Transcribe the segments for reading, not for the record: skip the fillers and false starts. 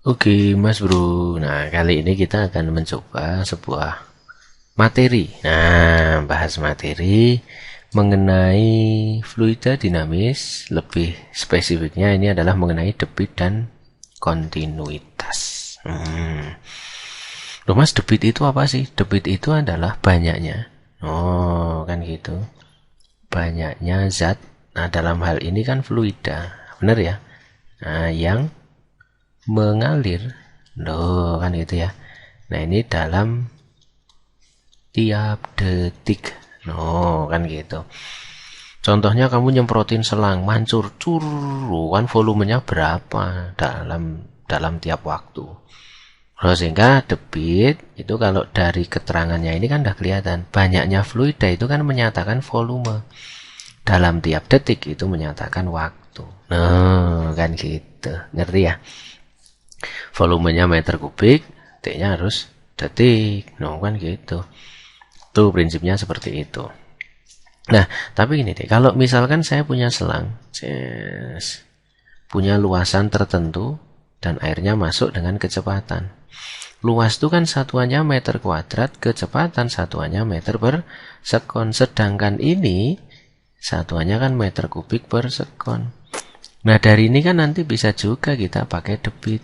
Oke, Mas Bro. Nah, kali ini kita akan mencoba sebuah materi. Nah, bahas materi mengenai fluida dinamis. Lebih spesifiknya ini adalah mengenai debit dan kontinuitas. Loh Mas, debit itu apa sih? Debit itu adalah banyaknya. Oh, kan gitu. Banyaknya zat. Nah, dalam hal ini kan fluida. Benar ya? Nah, yang mengalir. Loh, kan gitu ya. Nah, ini dalam tiap detik. Oh, kan gitu. Contohnya kamu nyemprotin selang, mancur, cur, kan volumenya berapa dalam tiap waktu. Loh, sehingga debit itu kalau dari keterangannya ini kan udah kelihatan. Banyaknya fluida itu kan menyatakan volume. Dalam tiap detik itu menyatakan waktu. Nah, kan gitu. Ngerti ya? Volumenya meter kubik, T-nya harus detik. No, kan gitu. Tuh prinsipnya seperti itu. Nah, tapi gini deh, kalau misalkan saya punya selang, punya luasan tertentu, dan airnya masuk dengan kecepatan. Luas itu kan satuannya meter kuadrat, kecepatan satuannya meter per sekon. Sedangkan ini satuannya kan meter kubik per sekon. Nah, dari ini kan nanti bisa juga kita pakai debit.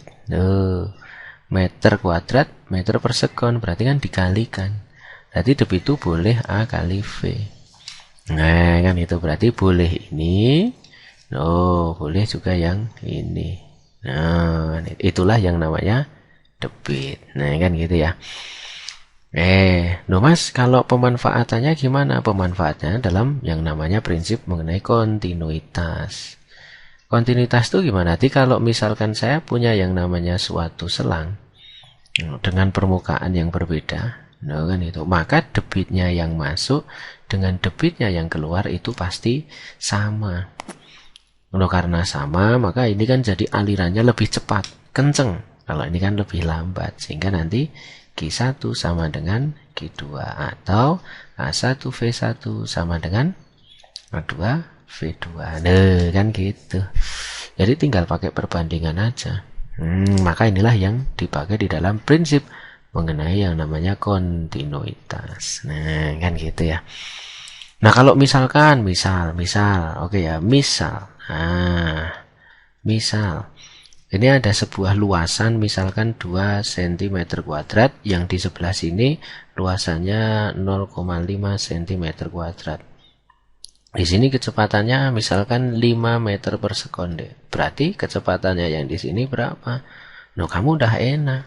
Meter kuadrat, meter per sekon, berarti kan dikalikan. Berarti debit itu boleh A kali V. Nah, kan itu berarti boleh ini. Boleh juga yang ini. Nah, itulah yang namanya debit. Nah, kan gitu ya. Mas, kalau pemanfaatannya gimana? Pemanfaatnya dalam yang namanya prinsip mengenai kontinuitas. Kontinuitas itu gimana? Jadi kalau misalkan saya punya yang namanya suatu selang dengan permukaan yang berbeda, kan itu, maka debitnya yang masuk dengan debitnya yang keluar itu pasti sama. Karena sama, maka ini kan jadi alirannya lebih cepat, kenceng. Kalau ini kan lebih lambat, sehingga nanti Q1 sama dengan Q2 atau A1V1 sama dengan A2 V2. Nah, kan gitu. Jadi tinggal pakai perbandingan aja. Maka inilah yang dipakai di dalam prinsip mengenai yang namanya kontinuitas. Nah, kan gitu ya. Nah, kalau misalkan, oke ya, misal. Nah, misal ini ada sebuah luasan misalkan 2 cm kuadrat yang di sebelah sini luasannya 0,5 cm kuadrat. Di sini kecepatannya misalkan 5 meter per sekonde. Berarti kecepatannya yang di sini berapa? Kamu udah enak.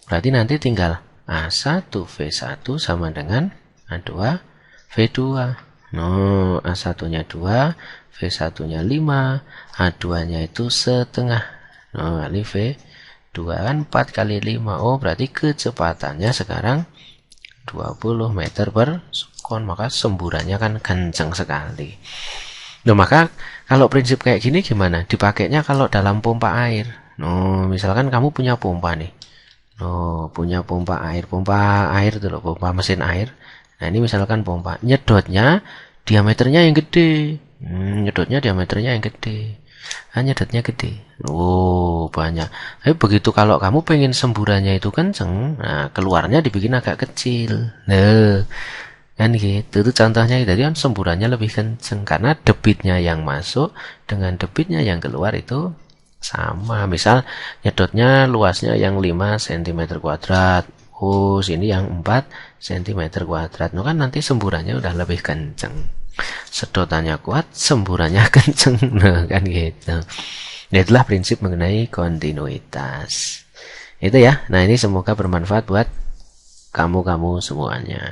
Berarti nanti tinggal A1V1 sama dengan A2V2. A1-nya 2, V1-nya 5, A2-nya itu setengah. Kali V2 kan 4 kali 5. Berarti kecepatannya sekarang 20 meter per sekon. Maka semburannya kan kencang sekali. Maka kalau prinsip kayak gini gimana? Dipakainya kalau dalam pompa air. Misalkan kamu punya pompa nih. Punya pompa air itu loh, pompa mesin air. Nah, ini misalkan pompa. Nyedotnya diameternya yang gede. Nyedotnya diameternya yang gede. Nyedotnya gede. Banyak. Tapi begitu kalau kamu pengen semburannya itu kenceng, nah keluarnya dibikin agak kecil. Kan gitu. Itu contohnya. Jadi kan semburannya lebih kenceng karena debitnya yang masuk dengan debitnya yang keluar itu sama. Misal nyedotnya luasnya yang 5 cm kuadrat. Sini yang 4 cm kuadrat. Kan nanti semburannya udah lebih kenceng. Sedotannya kuat, semburannya kenceng. Kan gitu. Itulah prinsip mengenai kontinuitas. Itu ya. Nah, ini semoga bermanfaat buat kamu-kamu semuanya.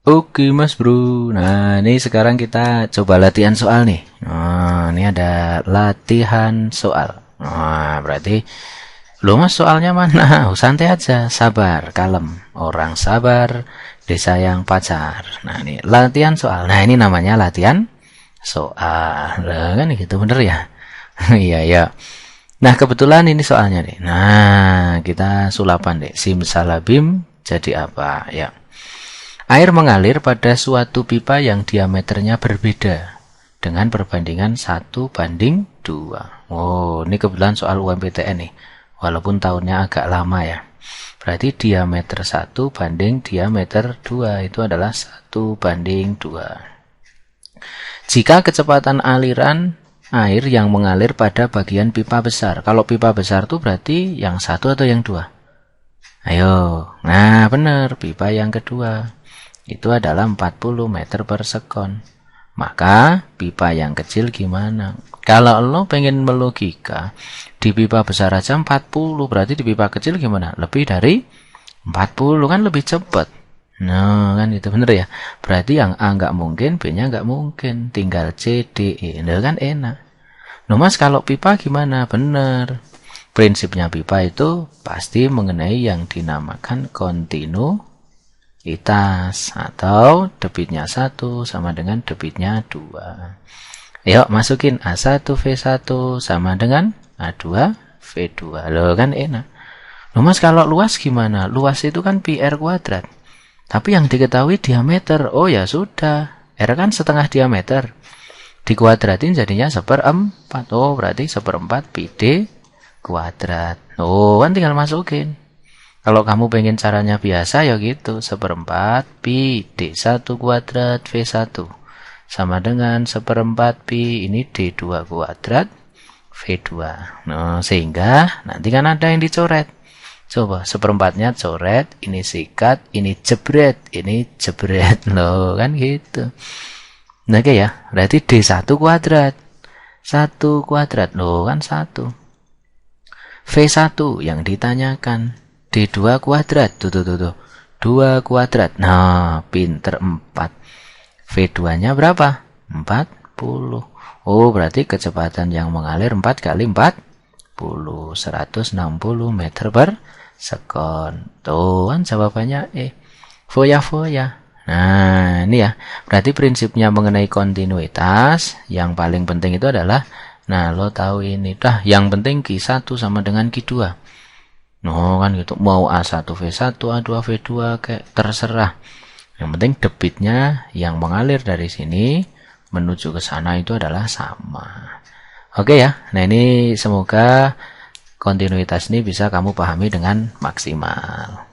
Oke Mas Bro. Nah, ini sekarang kita coba latihan soal nih. Nah, ini ada latihan soal. Nah, berarti loh Mas, soalnya mana? Santai aja, sabar, kalem. Orang sabar, disayang pacar. Nah, ini latihan soal. Nah, ini namanya latihan soal. Lah, kan gitu bener ya? Iya, ya. Nah, kebetulan ini soalnya nih. Nah, kita sulapan deh. Simsalabim jadi apa? Ya. Air mengalir pada suatu pipa yang diameternya berbeda. dengan perbandingan 1:2. Oh, ini kebetulan soal UMPTN nih. Walaupun tahunnya agak lama ya. Berarti diameter 1 banding diameter 2 itu adalah 1:2. Jika kecepatan aliran air yang mengalir pada bagian pipa besar. Kalau pipa besar itu berarti yang satu atau yang dua? Ayo. Nah, benar. Pipa yang kedua. Itu adalah 40 meter per sekon. Maka pipa yang kecil gimana? Kalau lo pengen melogika, di pipa besar aja 40, berarti di pipa kecil gimana? Lebih dari 40 kan lebih cepat. Nah, kan itu bener ya. Berarti yang A nggak mungkin, B-nya nggak mungkin. Tinggal C, D, E. Nah, kan enak. Nah, Mas, kalau pipa gimana? Bener. Prinsipnya pipa itu pasti mengenai yang dinamakan kontinuitas. Atau debitnya 1 sama dengan debitnya 2. Yuk, masukin A1V1 sama dengan A2V2. Loh, kan enak. Loh, Mas, kalau luas gimana? Luas itu kan pi R kuadrat. Tapi yang diketahui diameter. Oh ya sudah. R kan setengah diameter. Dikuadratin jadinya 1/4. Oh, berarti 1/4 pi D kuadrat. Oh, kan tinggal masukin. Kalau kamu pengen caranya biasa ya gitu. 1/4 pi D1 kuadrat V1. Sama dengan 1/4 pi ini D2 kuadrat V2. Nah, sehingga nanti kan ada yang dicoret. Coba 1/4-nya coret, ini sikat, ini jebret, ini jebret. Loh, kan gitu. Nah, oke ya. Berarti D1 kuadrat. 1 kuadrat. Loh, kan 1. V1 yang ditanyakan. D2 kuadrat. Tuh. 2 kuadrat. Nah, pinter 4. V2-nya berapa? 40. Oh, berarti kecepatan yang mengalir 4 kali 40. 160 meter per sekon. Tuh kan jawabannya Foya. Nah, ini ya. Berarti prinsipnya mengenai kontinuitas yang paling penting itu adalah, nah, lo tahu ini. Dah, yang penting Q1 sama dengan Q2. No, kan gitu. Mau A1V1, A2V2 kayak terserah. Yang penting debitnya yang mengalir dari sini menuju ke sana itu adalah sama. Oke ya. Nah, ini semoga kontinuitas ini bisa kamu pahami dengan maksimal.